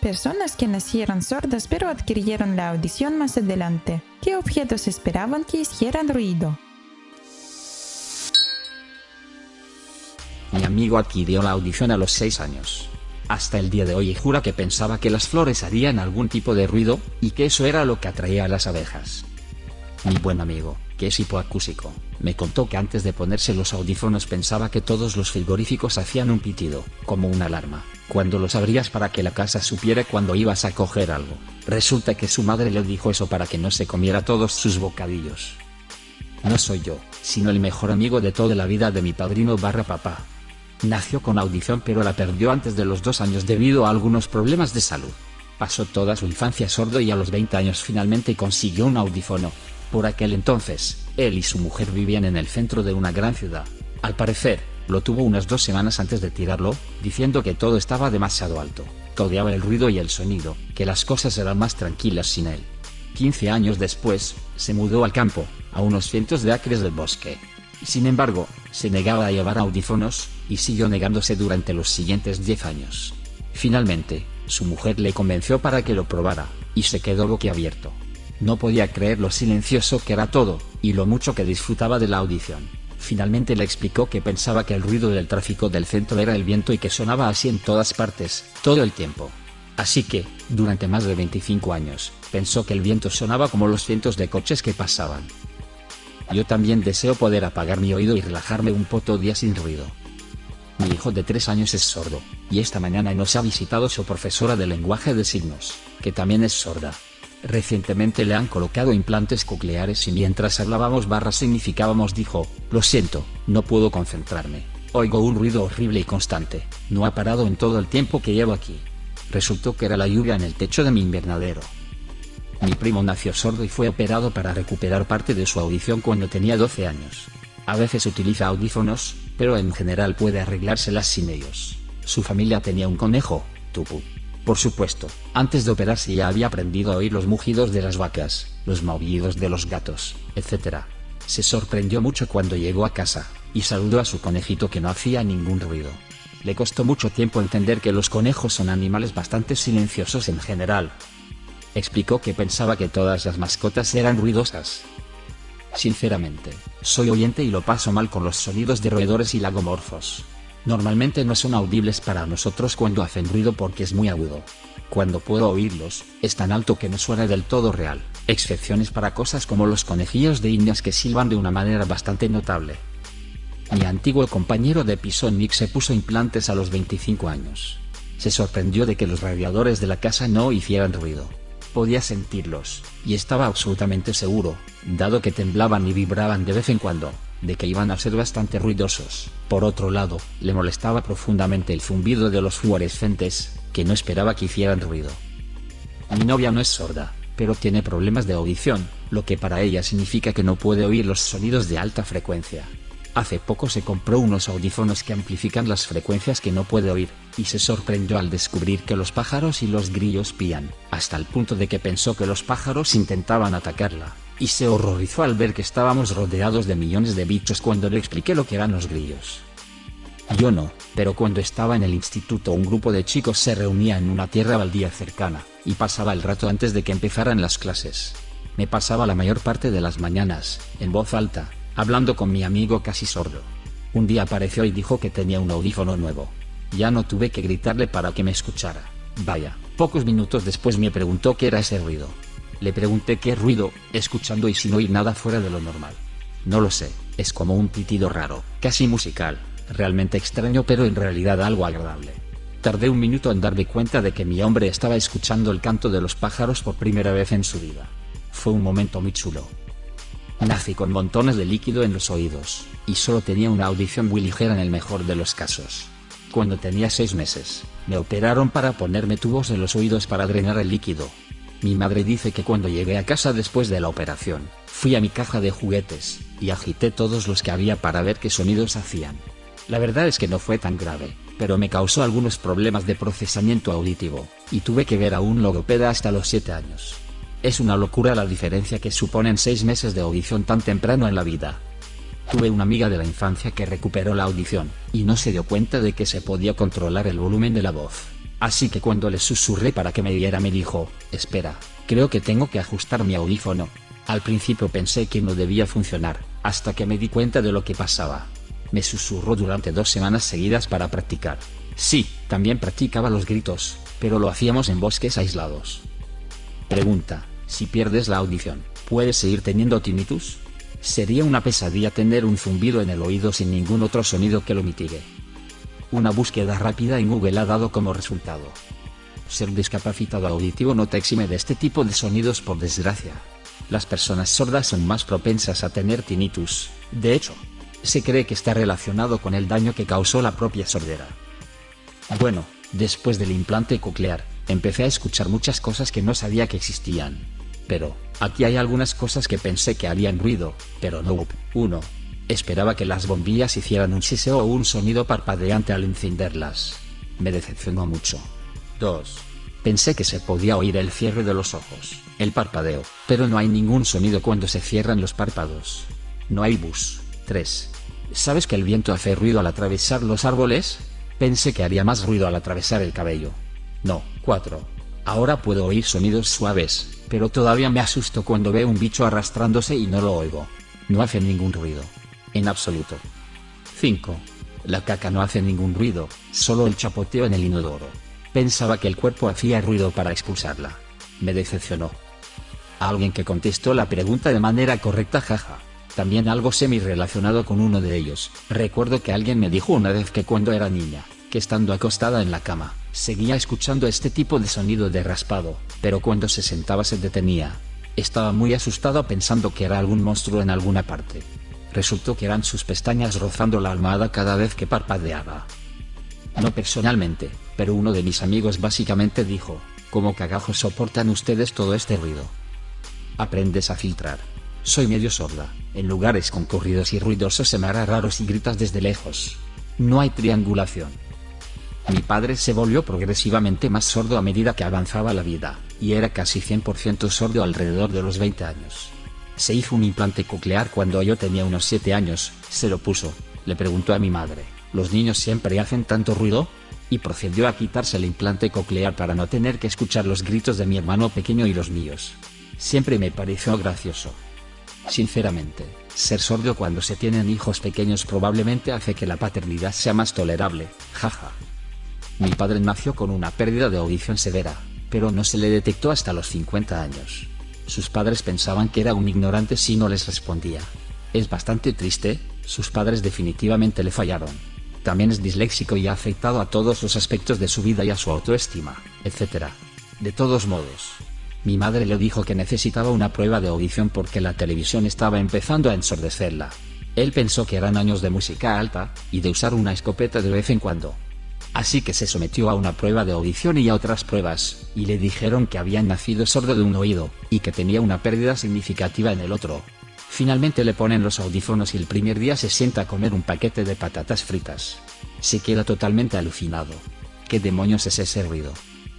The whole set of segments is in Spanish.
Personas que nacieron sordas pero adquirieron la audición más adelante. ¿Qué objetos esperaban que hicieran ruido? Mi amigo adquirió la audición a los 6 años. Hasta el día de hoy jura que pensaba que las flores harían algún tipo de ruido, y que eso era lo que atraía a las abejas. Mi buen amigo, que es hipoacúsico, me contó que antes de ponerse los audífonos pensaba que todos los frigoríficos hacían un pitido, como una alarma, cuando los abrías para que la casa supiera cuando ibas a coger algo. Resulta que su madre le dijo eso para que no se comiera todos sus bocadillos. No soy yo, sino el mejor amigo de toda la vida de mi padrino / papá. Nació con audición pero la perdió antes de los 2 años debido a algunos problemas de salud. Pasó toda su infancia sordo y a los 20 años finalmente consiguió un audífono. Por aquel entonces, él y su mujer vivían en el centro de una gran ciudad. Al parecer, lo tuvo unas 2 semanas antes de tirarlo, diciendo que todo estaba demasiado alto, que odiaba el ruido y el sonido, que las cosas eran más tranquilas sin él. 15 años después, se mudó al campo, a unos cientos de acres del bosque. Sin embargo, se negaba a llevar audífonos, y siguió negándose durante los siguientes 10 años. Finalmente, su mujer le convenció para que lo probara, y se quedó boquiabierto. No podía creer lo silencioso que era todo, y lo mucho que disfrutaba de la audición. Finalmente le explicó que pensaba que el ruido del tráfico del centro era el viento y que sonaba así en todas partes, todo el tiempo. Así que, durante más de 25 años, pensó que el viento sonaba como los cientos de coches que pasaban. Yo también deseo poder apagar mi oído y relajarme un poco día sin ruido. Mi hijo de 3 años es sordo, y esta mañana nos ha visitado su profesora de lenguaje de signos, que también es sorda. Recientemente le han colocado implantes cocleares y mientras hablábamos / significábamos dijo, lo siento, no puedo concentrarme. Oigo un ruido horrible y constante, no ha parado en todo el tiempo que llevo aquí. Resultó que era la lluvia en el techo de mi invernadero. Mi primo nació sordo y fue operado para recuperar parte de su audición cuando tenía 12 años. A veces utiliza audífonos, pero en general puede arreglárselas sin ellos. Su familia tenía un conejo, Tupu. Por supuesto, antes de operarse ya había aprendido a oír los mugidos de las vacas, los maullidos de los gatos, etc. Se sorprendió mucho cuando llegó a casa, y saludó a su conejito que no hacía ningún ruido. Le costó mucho tiempo entender que los conejos son animales bastante silenciosos en general. Explicó que pensaba que todas las mascotas eran ruidosas. Sinceramente, soy oyente y lo paso mal con los sonidos de roedores y lagomorfos. Normalmente no son audibles para nosotros cuando hacen ruido porque es muy agudo. Cuando puedo oírlos, es tan alto que no suena del todo real, excepciones para cosas como los conejillos de indias que silban de una manera bastante notable. Mi antiguo compañero de piso Nick se puso implantes a los 25 años. Se sorprendió de que los radiadores de la casa no hicieran ruido. Podía sentirlos, y estaba absolutamente seguro, dado que temblaban y vibraban de vez en cuando, de que iban a ser bastante ruidosos. Por otro lado, le molestaba profundamente el zumbido de los fluorescentes, que no esperaba que hicieran ruido. Mi novia no es sorda, pero tiene problemas de audición, lo que para ella significa que no puede oír los sonidos de alta frecuencia. Hace poco se compró unos audífonos que amplifican las frecuencias que no puede oír, y se sorprendió al descubrir que los pájaros y los grillos pían, hasta el punto de que pensó que los pájaros intentaban atacarla, y se horrorizó al ver que estábamos rodeados de millones de bichos cuando le expliqué lo que eran los grillos. Yo no, pero cuando estaba en el instituto un grupo de chicos se reunía en una tierra baldía cercana, y pasaba el rato antes de que empezaran las clases. Me pasaba la mayor parte de las mañanas, en voz alta, hablando con mi amigo casi sordo. Un día apareció y dijo que tenía un audífono nuevo. Ya no tuve que gritarle para que me escuchara. Vaya, pocos minutos después me preguntó qué era ese ruido. Le pregunté qué ruido, escuchando y sin oír nada fuera de lo normal. No lo sé, es como un pitido raro, casi musical, realmente extraño pero en realidad algo agradable. Tardé un minuto en darme cuenta de que mi hombre estaba escuchando el canto de los pájaros por primera vez en su vida. Fue un momento muy chulo. Nací con montones de líquido en los oídos, y solo tenía una audición muy ligera en el mejor de los casos. Cuando tenía 6 meses, me operaron para ponerme tubos en los oídos para drenar el líquido. Mi madre dice que cuando llegué a casa después de la operación, fui a mi caja de juguetes, y agité todos los que había para ver qué sonidos hacían. La verdad es que no fue tan grave, pero me causó algunos problemas de procesamiento auditivo, y tuve que ver a un logopeda hasta los 7 años. Es una locura la diferencia que suponen 6 meses de audición tan temprano en la vida. Tuve una amiga de la infancia que recuperó la audición, y no se dio cuenta de que se podía controlar el volumen de la voz. Así que cuando le susurré para que me viera me dijo, espera, creo que tengo que ajustar mi audífono. Al principio pensé que no debía funcionar, hasta que me di cuenta de lo que pasaba. Me susurró durante 2 semanas seguidas para practicar. Sí, también practicaba los gritos, pero lo hacíamos en bosques aislados. Pregunta, si pierdes la audición, ¿puedes seguir teniendo tinnitus? Sería una pesadilla tener un zumbido en el oído sin ningún otro sonido que lo mitigue. Una búsqueda rápida en Google ha dado como resultado: ser discapacitado auditivo no te exime de este tipo de sonidos, por desgracia. Las personas sordas son más propensas a tener tinnitus. De hecho, se cree que está relacionado con el daño que causó la propia sordera. Bueno, después del implante coclear, empecé a escuchar muchas cosas que no sabía que existían. Pero, aquí hay algunas cosas que pensé que harían ruido, pero no. 1. Esperaba que las bombillas hicieran un siseo o un sonido parpadeante al encenderlas. Me decepcionó mucho. 2. Pensé que se podía oír el cierre de los ojos, el parpadeo, pero no hay ningún sonido cuando se cierran los párpados. No hay bus. 3. ¿Sabes que el viento hace ruido al atravesar los árboles? Pensé que haría más ruido al atravesar el cabello. No. 4. Ahora puedo oír sonidos suaves, pero todavía me asusto cuando veo un bicho arrastrándose y no lo oigo. No hace ningún ruido. En absoluto. 5. La caca no hace ningún ruido, solo el chapoteo en el inodoro. Pensaba que el cuerpo hacía ruido para expulsarla. Me decepcionó. Alguien que contestó la pregunta de manera correcta, jaja. También algo semi-relacionado con uno de ellos. Recuerdo que alguien me dijo una vez que cuando era niña, que estando acostada en la cama, seguía escuchando este tipo de sonido de raspado, pero cuando se sentaba se detenía. Estaba muy asustada pensando que era algún monstruo en alguna parte. Resultó que eran sus pestañas rozando la almohada cada vez que parpadeaba. No personalmente, pero uno de mis amigos básicamente dijo, ¿cómo cagajos soportan ustedes todo este ruido? Aprendes a filtrar. Soy medio sorda, en lugares concurridos y ruidosos se me hará raro si gritas desde lejos. No hay triangulación. Mi padre se volvió progresivamente más sordo a medida que avanzaba la vida, y era casi 100% sordo alrededor de los 20 años. Se hizo un implante coclear cuando yo tenía unos 7 años, se lo puso, le preguntó a mi madre, ¿los niños siempre hacen tanto ruido? Y procedió a quitarse el implante coclear para no tener que escuchar los gritos de mi hermano pequeño y los míos. Siempre me pareció gracioso. Sinceramente, ser sordo cuando se tienen hijos pequeños probablemente hace que la paternidad sea más tolerable, jaja. Mi padre nació con una pérdida de audición severa, pero no se le detectó hasta los 50 años. Sus padres pensaban que era un ignorante si no les respondía. Es bastante triste, sus padres definitivamente le fallaron. También es disléxico y ha afectado a todos los aspectos de su vida y a su autoestima, etc. De todos modos, mi madre le dijo que necesitaba una prueba de audición porque la televisión estaba empezando a ensordecerla. Él pensó que eran años de música alta, y de usar una escopeta de vez en cuando. Así que se sometió a una prueba de audición y a otras pruebas, y le dijeron que había nacido sordo de un oído, y que tenía una pérdida significativa en el otro. Finalmente le ponen los audífonos y el primer día se sienta a comer un paquete de patatas fritas. Se queda totalmente alucinado. ¿Qué demonios es ese ruido?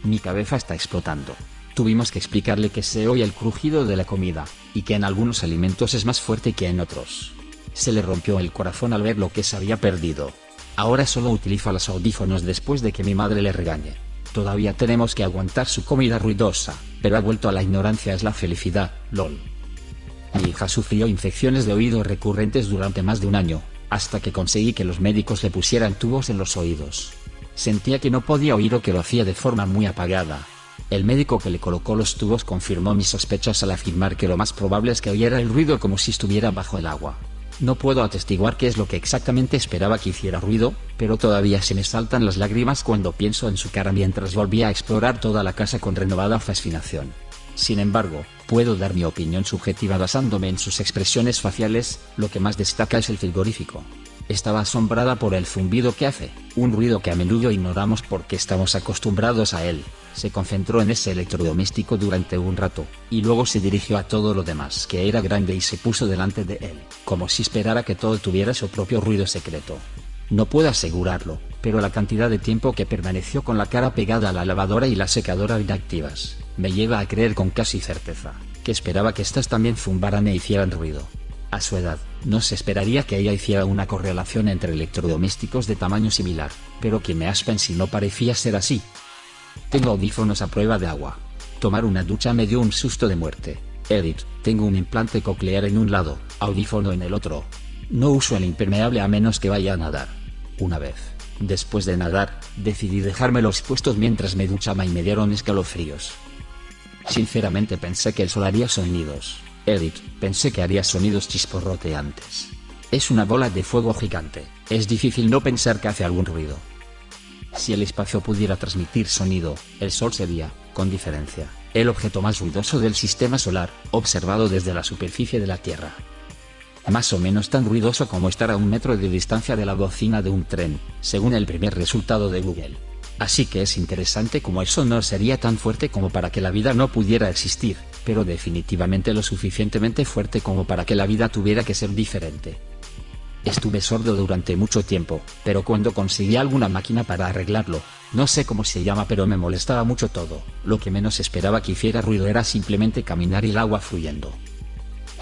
Mi cabeza está explotando. Tuvimos que explicarle que se oye el crujido de la comida, y que en algunos alimentos es más fuerte que en otros. Se le rompió el corazón al ver lo que se había perdido. Ahora solo utiliza los audífonos después de que mi madre le regañe. Todavía tenemos que aguantar su comida ruidosa, pero ha vuelto a la ignorancia, es la felicidad, lol. Mi hija sufrió infecciones de oído recurrentes durante más de un año, hasta que conseguí que los médicos le pusieran tubos en los oídos. Sentía que no podía oír o que lo hacía de forma muy apagada. El médico que le colocó los tubos confirmó mis sospechas al afirmar que lo más probable es que oyera el ruido como si estuviera bajo el agua. No puedo atestiguar qué es lo que exactamente esperaba que hiciera ruido, pero todavía se me saltan las lágrimas cuando pienso en su cara mientras volvía a explorar toda la casa con renovada fascinación. Sin embargo, puedo dar mi opinión subjetiva basándome en sus expresiones faciales. Lo que más destaca es el frigorífico. Estaba asombrada por el zumbido que hace, un ruido que a menudo ignoramos porque estamos acostumbrados a él. Se concentró en ese electrodoméstico durante un rato, y luego se dirigió a todo lo demás que era grande y se puso delante de él, como si esperara que todo tuviera su propio ruido secreto. No puedo asegurarlo, pero la cantidad de tiempo que permaneció con la cara pegada a la lavadora y la secadora inactivas, me lleva a creer con casi certeza, que esperaba que estas también zumbaran e hicieran ruido. A su edad, no se esperaría que ella hiciera una correlación entre electrodomésticos de tamaño similar, pero que me aspen si no parecía ser así. Tengo audífonos a prueba de agua. Tomar una ducha me dio un susto de muerte. Edit, tengo un implante coclear en un lado, audífono en el otro. No uso el impermeable a menos que vaya a nadar. Una vez, después de nadar, decidí dejármelos puestos mientras me duchaba y me dieron escalofríos. Sinceramente pensé que el sol haría sonidos. Edit, pensé que haría sonidos chisporroteantes. Es una bola de fuego gigante, es difícil no pensar que hace algún ruido. Si el espacio pudiera transmitir sonido, el Sol sería, con diferencia, el objeto más ruidoso del sistema solar, observado desde la superficie de la Tierra. Más o menos tan ruidoso como estar a 1 metro de distancia de la bocina de un tren, según el primer resultado de Google. Así que es interesante cómo eso no sería tan fuerte como para que la vida no pudiera existir, pero definitivamente lo suficientemente fuerte como para que la vida tuviera que ser diferente. Estuve sordo durante mucho tiempo, pero cuando conseguí alguna máquina para arreglarlo, no sé cómo se llama, pero me molestaba mucho todo. Lo que menos esperaba que hiciera ruido era simplemente caminar y el agua fluyendo.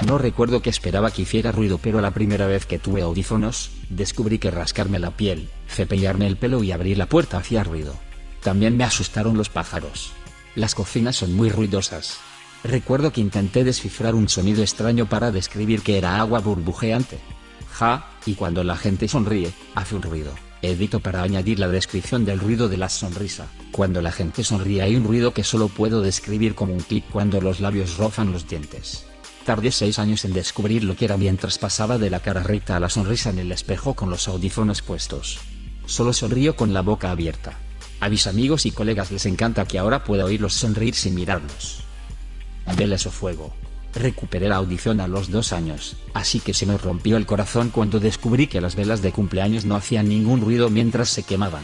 No recuerdo que esperaba que hiciera ruido, pero la primera vez que tuve audífonos, descubrí que rascarme la piel, cepillarme el pelo y abrir la puerta hacía ruido. También me asustaron los pájaros. Las cocinas son muy ruidosas. Recuerdo que intenté descifrar un sonido extraño para describir que era agua burbujeante. Y cuando la gente sonríe, hace un ruido. Edito para añadir la descripción del ruido de la sonrisa. Cuando la gente sonríe hay un ruido que solo puedo describir como un clic cuando los labios rozan los dientes. Tardé 6 años en descubrir lo que era mientras pasaba de la cara recta a la sonrisa en el espejo con los audífonos puestos. Solo sonrío con la boca abierta. A mis amigos y colegas les encanta que ahora pueda oírlos sonreír sin mirarlos. Velas o fuego. Recuperé la audición a los 2 años, así que se me rompió el corazón cuando descubrí que las velas de cumpleaños no hacían ningún ruido mientras se quemaban.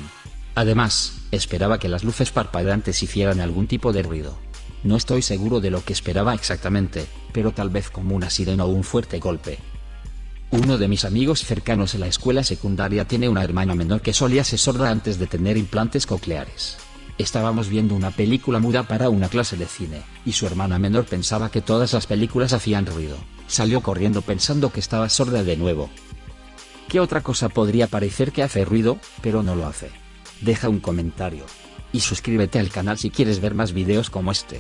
Además, esperaba que las luces parpadeantes hicieran algún tipo de ruido. No estoy seguro de lo que esperaba exactamente, pero tal vez como una sirena o un fuerte golpe. Uno de mis amigos cercanos en la escuela secundaria tiene una hermana menor que solía ser sorda antes de tener implantes cocleares. Estábamos viendo una película muda para una clase de cine, y su hermana menor pensaba que todas las películas hacían ruido. Salió corriendo pensando que estaba sorda de nuevo. ¿Qué otra cosa podría parecer que hace ruido, pero no lo hace? Deja un comentario. Y suscríbete al canal si quieres ver más videos como este.